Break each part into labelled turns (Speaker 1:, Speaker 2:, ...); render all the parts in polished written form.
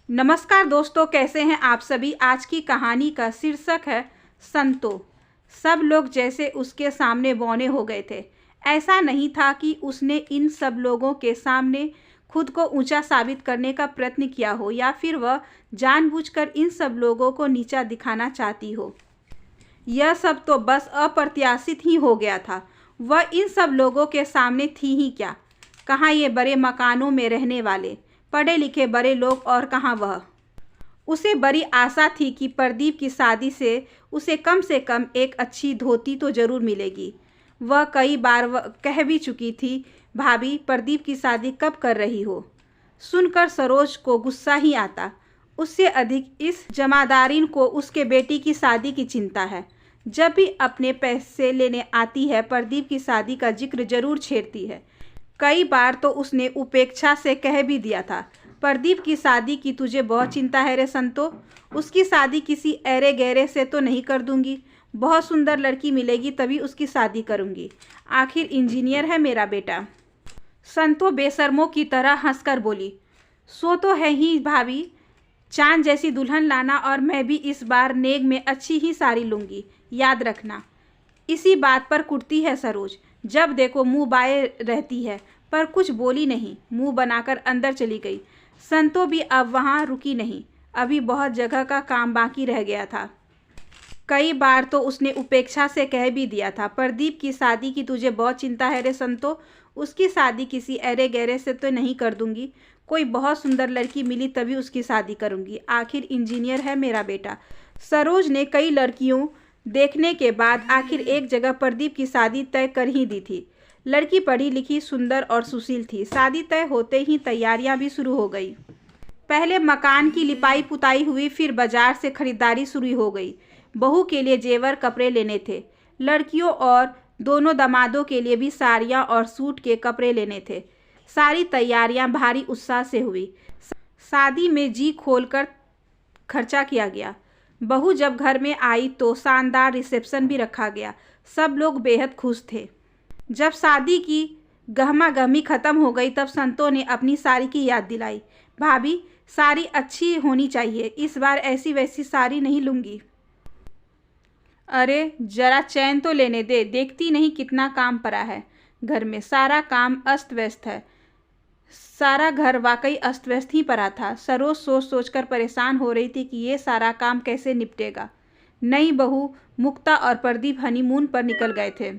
Speaker 1: नमस्कार दोस्तों, कैसे हैं आप सभी। आज की कहानी का शीर्षक है संतो। सब लोग जैसे उसके सामने बौने हो गए थे। ऐसा नहीं था कि उसने इन सब लोगों के सामने खुद को ऊंचा साबित करने का प्रयत्न किया हो या फिर वह जानबूझकर इन सब लोगों को नीचा दिखाना चाहती हो। यह सब तो बस अप्रत्याशित ही हो गया था। वह इन सब लोगों के सामने थी ही क्या। कहाँ ये बड़े मकानों में रहने वाले पढ़े लिखे बड़े लोग, और कहाँ वह। उसे बड़ी आशा थी कि प्रदीप की शादी से उसे कम से कम एक अच्छी धोती तो जरूर मिलेगी। वह कई बार कह भी चुकी थी, भाभी प्रदीप की शादी कब कर रही हो। सुनकर सरोज को गुस्सा ही आता। उससे अधिक इस जमादारिन को उसके बेटी की शादी की चिंता है। जब भी अपने पैसे लेने आती है प्रदीप की शादी का जिक्र जरूर छेड़ती है। कई बार तो उसने उपेक्षा से कह भी दिया था, प्रदीप की शादी की तुझे बहुत चिंता है रे संतो। उसकी शादी किसी ऐरे गहरे से तो नहीं कर दूंगी। बहुत सुंदर लड़की मिलेगी तभी उसकी शादी करूंगी। आखिर इंजीनियर है मेरा बेटा। संतो बेशर्मों की तरह हंसकर बोली, सो तो है ही भाभी। चांद जैसी दुल्हन लाना, और मैं भी इस बार नेग में अच्छी ही साड़ी लूंगी, याद रखना। इसी बात पर कुटती है सरोज। जब देखो मुंह बाए रहती है, पर कुछ बोली नहीं। मुंह बनाकर अंदर चली गई। संतो भी अब वहां रुकी नहीं। अभी बहुत जगह का काम बाकी रह गया था। कई बार तो उसने उपेक्षा से कह भी दिया था, प्रदीप की शादी की तुझे बहुत चिंता है रे संतो। उसकी शादी किसी ऐरे गहरे से तो नहीं कर दूंगी। कोई बहुत सुंदर लड़की मिली तभी उसकी शादी करूंगी। आखिर इंजीनियर है मेरा बेटा। सरोज ने कई लड़कियों देखने के बाद आखिर एक जगह प्रदीप की शादी तय कर ही दी थी। लड़की पढ़ी लिखी, सुंदर और सुशील थी। शादी तय होते ही तैयारियां भी शुरू हो गई। पहले मकान की लिपाई पुताई हुई, फिर बाजार से खरीदारी शुरू हो गई। बहू के लिए जेवर कपड़े लेने थे। लड़कियों और दोनों दामादों के लिए भी साड़ियाँ और सूट के कपड़े लेने थे। सारी तैयारियां भारी उत्साह से हुई। शादी में जी खोलकर खर्चा किया गया। बहू जब घर में आई तो शानदार रिसेप्शन भी रखा गया। सब लोग बेहद खुश थे। जब शादी की गहमा गहमी खत्म हो गई तब संतो ने अपनी साड़ी की याद दिलाई। भाभी, साड़ी अच्छी होनी चाहिए, इस बार ऐसी वैसी साड़ी नहीं लूंगी। अरे जरा चैन तो लेने दे, देखती नहीं कितना काम पड़ा है। घर में सारा काम अस्त व्यस्त है। सारा घर वाकई अस्त व्यस्त ही पड़ा था। सरोज सोच सोचकर परेशान हो रही थी कि ये सारा काम कैसे निपटेगा। नई बहू मुक्ता और प्रदीप हनीमून पर निकल गए थे।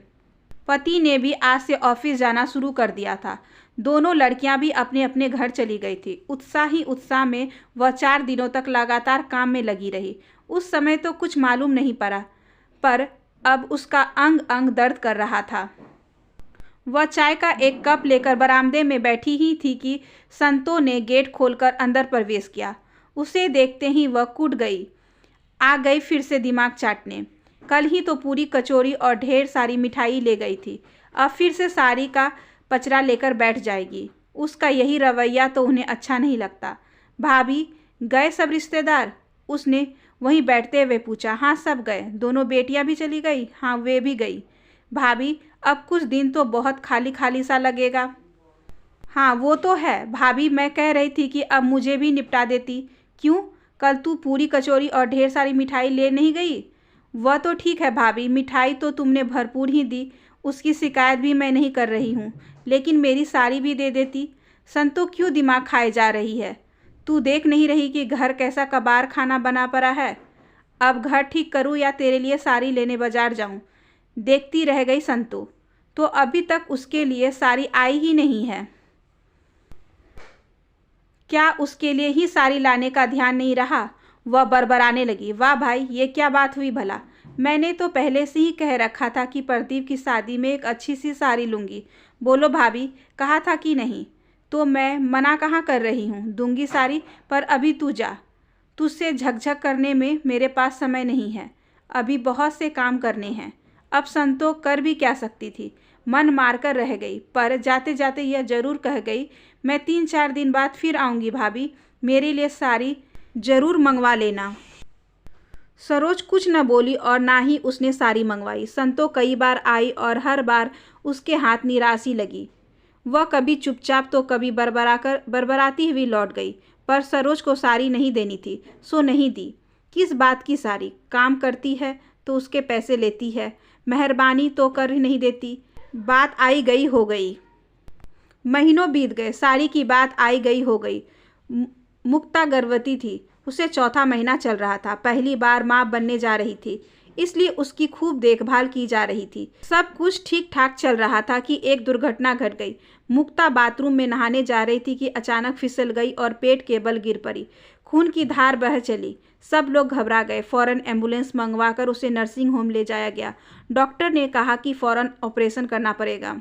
Speaker 1: पति ने भी आज से ऑफिस जाना शुरू कर दिया था। दोनों लड़कियां भी अपने अपने घर चली गई थी। उत्साह ही उत्साह में वह 4 दिनों तक लगातार काम में लगी रही। उस समय तो कुछ मालूम नहीं पड़ा, पर अब उसका अंग अंग दर्द कर रहा था। वह चाय का एक कप लेकर बरामदे में बैठी ही थी कि संतो ने गेट खोलकर अंदर प्रवेश किया। उसे देखते ही वह कूद गई। आ गई फिर से दिमाग चाटने। कल ही तो पूरी कचौरी और ढेर सारी मिठाई ले गई थी। अब फिर से साड़ी का पचरा लेकर बैठ जाएगी। उसका यही रवैया तो उन्हें अच्छा नहीं लगता। भाभी, गए सब रिश्तेदार? उसने वहीं बैठते हुए पूछा। हाँ, सब गए। दोनों बेटियां भी चली गई? हाँ, वे भी गई। भाभी, अब कुछ दिन तो बहुत खाली खाली सा लगेगा। हाँ, वो तो है भाभी, मैं कह रही थी कि अब मुझे भी निपटा देती। क्यों, कल तू पूरी कचौरी और ढेर सारी मिठाई ले नहीं गई? वह तो ठीक है भाभी, मिठाई तो तुमने भरपूर ही दी, उसकी शिकायत भी मैं नहीं कर रही हूँ, लेकिन मेरी साड़ी भी दे देती। संतो क्यों दिमाग खाए जा रही है? तू देख नहीं रही कि घर कैसा कबाड़ खाना बना पड़ा है? अब घर ठीक करूँ या तेरे लिए साड़ी लेने बाजार जाऊँ? देखती रह गई संतो। तो अभी तक उसके लिए साड़ी आई ही नहीं है। क्या उसके लिए ही साड़ी लाने का ध्यान नहीं रहा? वह बरबराने लगी। वाह भाई, ये क्या बात हुई भला। मैंने तो पहले से ही कह रखा था कि प्रदीप की शादी में एक अच्छी सी साड़ी लूँगी। बोलो भाभी, कहा था कि नहीं? तो मैं मना कहाँ कर रही हूँ, दूंगी साड़ी। पर अभी तू जा। तुझसे झकझक करने में मेरे पास समय नहीं है। अभी बहुत से काम करने हैं। अब संतोष कर भी क्या सकती थी। मन मारकर रह गई, पर जाते जाते यह जरूर कह गई, मैं 3-4 दिन बाद फिर आऊँगी भाभी, मेरे लिए साड़ी जरूर मंगवा लेना। सरोज कुछ न बोली और ना ही उसने साड़ी मंगवाई। संतो कई बार आई और हर बार उसके हाथ निराशी लगी। वह कभी चुपचाप तो कभी बरबराती हुई लौट गई। पर सरोज को साड़ी नहीं देनी थी, सो नहीं दी। किस बात की साड़ी? काम करती है तो उसके पैसे लेती है, मेहरबानी तो कर नहीं देती। बात आई गई हो गई। महीनों बीत गए, साड़ी की बात आई गई हो गई। मुक्ता गर्भवती थी, उसे चौथा महीना चल रहा था। पहली बार माँ बनने जा रही थी, इसलिए उसकी खूब देखभाल की जा रही थी। सब कुछ ठीक ठाक चल रहा था कि एक दुर्घटना घट गई। मुक्ता बाथरूम में नहाने जा रही थी कि अचानक फिसल गई और पेट के बल गिर पड़ी। खून की धार बह चली। सब लोग घबरा गए। फौरन एम्बुलेंस मंगवाकर उसे नर्सिंग होम ले जाया गया। डॉक्टर ने कहा कि फौरन ऑपरेशन करना पड़ेगा।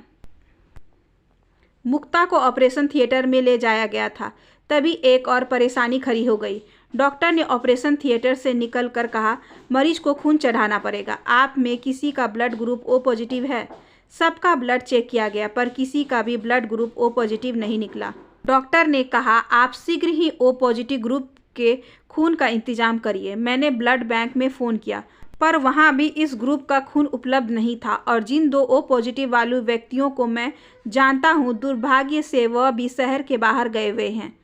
Speaker 1: मुक्ता को ऑपरेशन थिएटर में ले जाया गया था। तभी एक और परेशानी खड़ी हो गई। डॉक्टर ने ऑपरेशन थिएटर से निकल कर कहा, मरीज को खून चढ़ाना पड़ेगा। आप में किसी का ब्लड ग्रुप ओ पॉजिटिव है? सबका ब्लड चेक किया गया, पर किसी का भी ब्लड ग्रुप ओ पॉजिटिव नहीं निकला। डॉक्टर ने कहा, आप शीघ्र ही ओ पॉजिटिव ग्रुप के खून का इंतजाम करिए। मैंने ब्लड बैंक में फ़ोन किया, पर वहाँ भी इस ग्रुप का खून उपलब्ध नहीं था, और जिन 2 ओ पॉजिटिव वाले व्यक्तियों को मैं जानता हूँ, दुर्भाग्य से वह भी शहर के बाहर गए हुए हैं।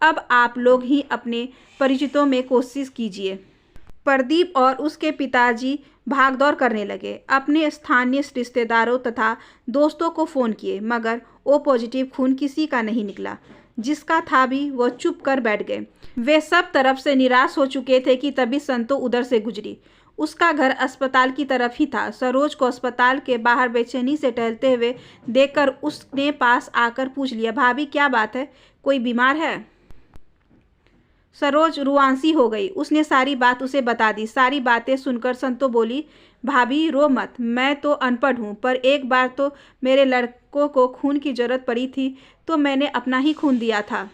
Speaker 1: अब आप लोग ही अपने परिचितों में कोशिश कीजिए। प्रदीप और उसके पिताजी भागदौड़ करने लगे। अपने स्थानीय रिश्तेदारों तथा दोस्तों को फ़ोन किए, मगर ओ पॉजिटिव खून किसी का नहीं निकला। जिसका था भी वह चुप कर बैठ गए। वे सब तरफ से निराश हो चुके थे कि तभी संतो उधर से गुजरी। उसका घर अस्पताल की तरफ ही था। सरोज को अस्पताल के बाहर बेचैनी से टहलते हुए देखकर उसने पास आकर पूछ लिया, भाभी क्या बात है, कोई बीमार है? सरोज रुआंसी हो गई। उसने सारी बात उसे बता दी। सारी बातें सुनकर संतो बोली, भाभी रो मत, मैं तो अनपढ़ हूँ, पर एक बार तो मेरे लड़कों को खून की जरूरत पड़ी थी तो मैंने अपना ही खून दिया था।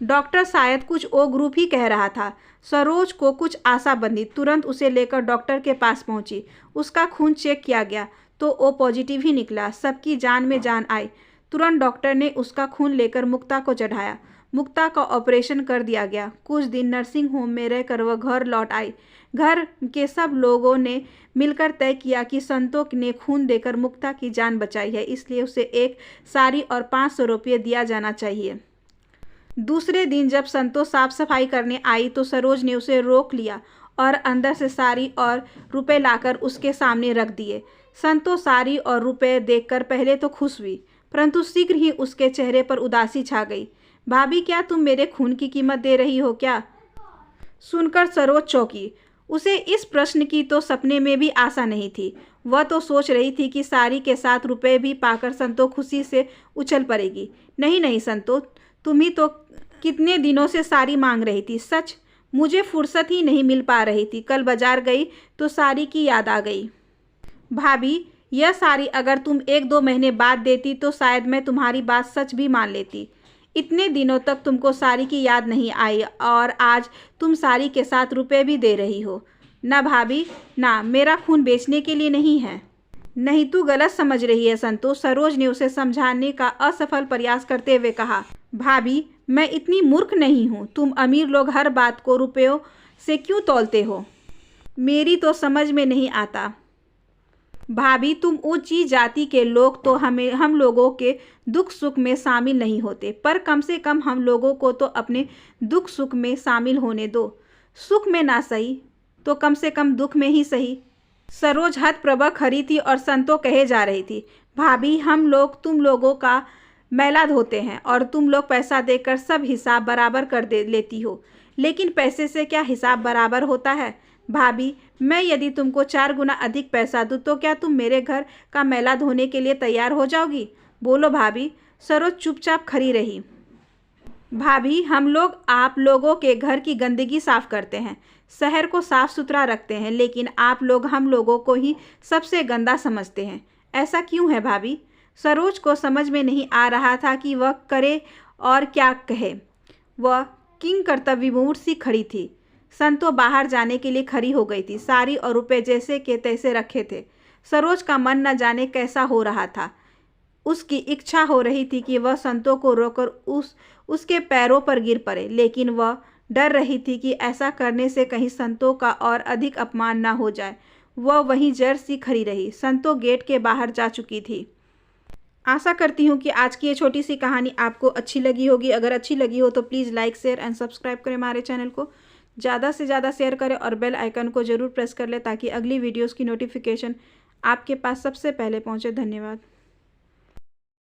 Speaker 1: डॉक्टर शायद कुछ ओ ग्रुप ही कह रहा था। सरोज को कुछ आशा बंधी। तुरंत उसे लेकर डॉक्टर के पास पहुंची। उसका खून चेक किया गया तो ओ पॉजिटिव ही निकला। सबकी जान में जान आई। तुरंत डॉक्टर ने उसका खून लेकर मुक्ता को चढ़ाया। मुक्ता का ऑपरेशन कर दिया गया। कुछ दिन नर्सिंग होम में रहकर वह घर लौट आई। घर के सब लोगों ने मिलकर तय किया कि संतोष ने खून देकर मुक्ता की जान बचाई है, इसलिए उसे एक साड़ी और 500 रुपये दिया जाना चाहिए। दूसरे दिन जब संतोष साफ सफाई करने आई तो सरोज ने उसे रोक लिया और अंदर से साड़ी और रुपए लाकर उसके सामने रख दिए। संतोष साड़ी और रुपए देखकर पहले तो खुश हुई, परंतु शीघ्र ही उसके चेहरे पर उदासी छा गई। भाभी क्या तुम मेरे खून की कीमत दे रही हो क्या? सुनकर सरोज चौंकी। उसे इस प्रश्न की तो सपने में भी आशा नहीं थी। वह तो सोच रही थी कि साड़ी के साथ रुपए भी पाकर संतोष खुशी से उछल पड़ेगी। नहीं नहीं संतोष, तुम ही तो कितने दिनों से साड़ी मांग रही थी। सच, मुझे फुर्सत ही नहीं मिल पा रही थी। कल बाजार गई तो साड़ी की याद आ गई। भाभी, यह साड़ी अगर तुम 1-2 महीने बाद देती तो शायद मैं तुम्हारी बात सच भी मान लेती। इतने दिनों तक तुमको साड़ी की याद नहीं आई और आज तुम साड़ी के साथ रुपए भी दे रही हो। ना भाभी ना, मेरा खून बेचने के लिए नहीं है। नहीं, तू गलत समझ रही है संतोष। सरोज ने उसे समझाने का असफल प्रयास करते हुए कहा, भाभी मैं इतनी मूर्ख नहीं हूँ। तुम अमीर लोग हर बात को रुपयों से क्यों तौलते हो, मेरी तो समझ में नहीं आता। भाभी तुम ऊंची जाति के लोग तो हम लोगों के दुख सुख में शामिल नहीं होते, पर कम से कम हम लोगों को तो अपने दुख सुख में शामिल होने दो। सुख में ना सही तो कम से कम दुख में ही सही। सरोज हतप्रभ खड़ी थी और संतो कहे जा रही थी, भाभी हम लोग तुम लोगों का मैला धोते हैं और तुम लोग पैसा देकर सब हिसाब बराबर कर दे लेती हो, लेकिन पैसे से क्या हिसाब बराबर होता है? भाभी मैं यदि तुमको 4 गुना अधिक पैसा दूँ तो क्या तुम मेरे घर का मैला धोने के लिए तैयार हो जाओगी? बोलो भाभी। सरोज चुपचाप खड़ी रही। भाभी हम लोग आप लोगों के घर की गंदगी साफ करते हैं, शहर को साफ सुथरा रखते हैं, लेकिन आप लोग हम लोगों को ही सबसे गंदा समझते हैं। ऐसा क्यों है भाभी? सरोज को समझ में नहीं आ रहा था कि वह करे और क्या कहे। वह किंग कर्तव्यविमूढ़ सी खड़ी थी। संतो बाहर जाने के लिए खड़ी हो गई थी। साड़ी और रुपए जैसे के तैसे रखे थे। सरोज का मन न जाने कैसा हो रहा था। उसकी इच्छा हो रही थी कि वह संतो को रोककर उसके पैरों पर गिर पड़े, लेकिन वह डर रही थी कि ऐसा करने से कहीं संतो का और अधिक अपमान न हो जाए। वह वहीं जर सी खड़ी रही। संतो गेट के बाहर जा चुकी थी। आशा करती हूँ कि आज की ये छोटी सी कहानी आपको अच्छी लगी होगी। अगर अच्छी लगी हो तो please like share and subscribe करें हमारे चैनल को, ज़्यादा से ज़्यादा शेयर करें और बेल आइकन को ज़रूर प्रेस कर लें ताकि अगली वीडियोज़ की नोटिफिकेशन आपके पास सबसे पहले पहुँचे। धन्यवाद।